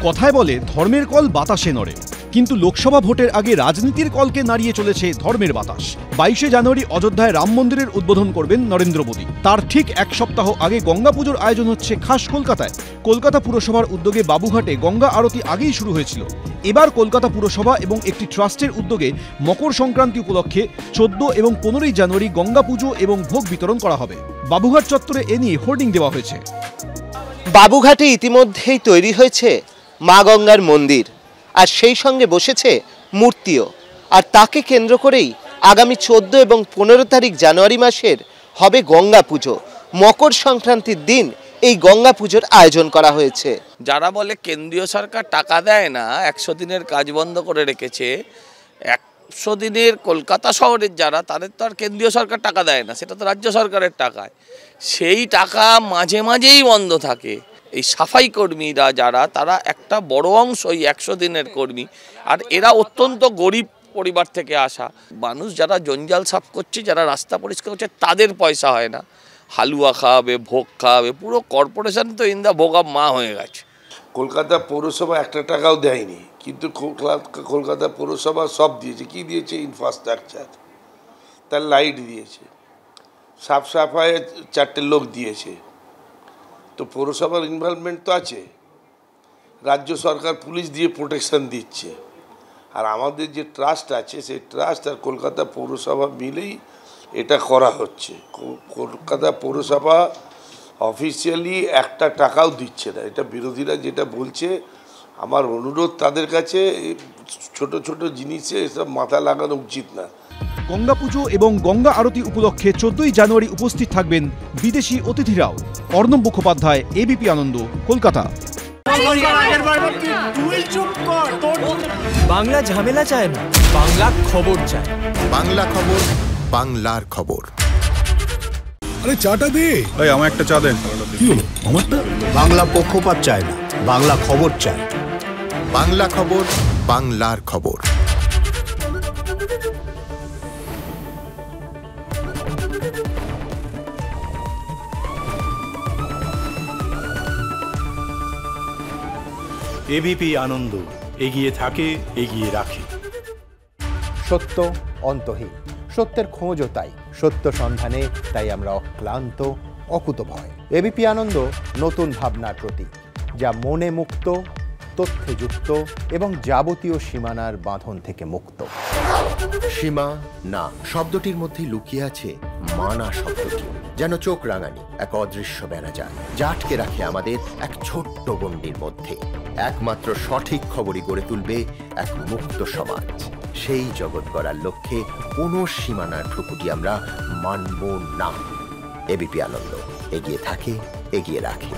কথায় বলে ধর্মের কল বাতাসে নড়ে, কিন্তু লোকসভা ভোটের আগে রাজনীতির কলকে নাড়িয়ে চলেছে ধর্মের বাতাস। 22শে জানুয়ারি অযোধ্যায় রাম মন্দিরের উদ্বোধন করবেন নরেন্দ্র মোদী। তার ঠিক এক সপ্তাহ আগে গঙ্গা পুজোর আয়োজন হচ্ছে খাস কলকাতায়। কলকাতা পুরসভার উদ্যোগে বাবুঘাটে গঙ্গা আরতি আগেই শুরু হয়েছিল। এবার কলকাতা পুরসভা এবং একটি ট্রাস্টের উদ্যোগে মকর সংক্রান্তি উপলক্ষে 14 এবং 15ই জানুয়ারি গঙ্গা পুজো এবং ভোগ বিতরণ করা হবে। বাবুঘাট চত্বরে এ নিয়ে হোর্ডিং দেওয়া হয়েছে। বাবুঘাটে ইতিমধ্যেই তৈরি হয়েছে মা গঙ্গার মন্দির, আর সেই সঙ্গে বসেছে মূর্তিও। আর তাকে কেন্দ্র করেই আগামী 14 এবং 15 তারিখ জানুয়ারি মাসের হবে গঙ্গা পুজো। মকর সংক্রান্তির দিন এই গঙ্গা পুজোর আয়োজন করা হয়েছে। যারা বলে কেন্দ্রীয় সরকার টাকা দেয় না, 100 দিনের কাজ বন্ধ করে রেখেছে, 100 দিনের কলকাতা শহরের যারা, তাদের তো আর কেন্দ্রীয় সরকার টাকা দেয় না, সেটা তো রাজ্য সরকারের টাকায়। সেই টাকা মাঝে মাঝেই বন্ধ থাকে। এই সাফাই কর্মীরা যারা, তারা একটা বড় অংশই 100 দিনের কর্মী, আর এরা অত্যন্ত গরিব পরিবার থেকে আসা মানুষ। যারা জঞ্জাল সাফ করছে, যারা রাস্তা পরিষ্কার করছে, তাদের পয়সা হয় না। হালুয়া খাওয়াবে, ভোগ খাওয়াবে, পুরো কর্পোরেশন তো ইন দা ভোগ অফ মা হয়ে গেছে। কলকাতা পৌরসভা একটা টাকাও দেয়নি, কিন্তু কলকাতা পৌরসভা সব দিয়েছে। কি দিয়েছে? ইনফ্রাস্ট্রাকচার, তার লাইট দিয়েছে, সাফ সাফাইয়ের 4টে লোক দিয়েছে। তো পৌরসভার ইনভলভমেন্ট তো আছে, রাজ্য সরকার পুলিশ দিয়ে প্রোটেকশন দিচ্ছে। আর আমাদের যে ট্রাস্ট আছে, সেই ট্রাস্ট আর কলকাতা পৌরসভা মিলেই এটা করা হচ্ছে। কলকাতা পৌরসভা অফিসিয়ালি একটা টাকাও দিচ্ছে না। এটা বিরোধীরা যেটা বলছে, আমার অনুরোধ তাদের কাছে, ছোট ছোট জিনিসে এসব মাথা লাগানো উচিত না। গঙ্গা পুজো এবং গঙ্গা আরতি উপলক্ষে 14ই জানুয়ারি উপস্থিত থাকবেন বিদেশি অতিথিরাও। অর্ণব মুখোপাধ্যায়, এবিপি আনন্দ, কলকাতা। বাংলা ঝামেলা চায় না, বাংলা খবর চায়। বাংলা খবর, বাংলার খবর। আরে চাটা দে। এই আমার একটা চা দেন। কি হলো আমারটা? বাংলা পক্ষপাত চায় না, বাংলা খবর চায়। বাংলা খবর, বাংলার খবর। এবিপি আনন্দ, এগিয়ে থাকে, এগিয়ে রাখে। সত্য অন্তহীন, সত্যের খোঁজও তাই, সত্য সন্ধানে তাই আমরা অক্লান্ত, অকুতভয়। এবিপি আনন্দ নতুন ভাবনার প্রতীক, যা মনে মুক্ত, তথ্যে যুক্ত এবং যাবতীয় সীমানার বাঁধন থেকে মুক্ত। সীমা না শব্দটির মধ্যেই লুকিয়ে আছে মানা শব্দটি, যেন চোখ রাঙানি এক অদৃশ্য বেড়াজাল, যা আটকে রাখে আমাদের এক ছোট্ট গণ্ডির মধ্যে। একমাত্র সঠিক খবরই গড়ে তুলবে এক মুক্ত সমাজ। সেই জগৎ গড়ার লক্ষ্যে কোনো সীমানার ঠুকুটি আমরা মানব না। এবিপি আনন্দ, এগিয়ে থাকে, এগিয়ে রাখে।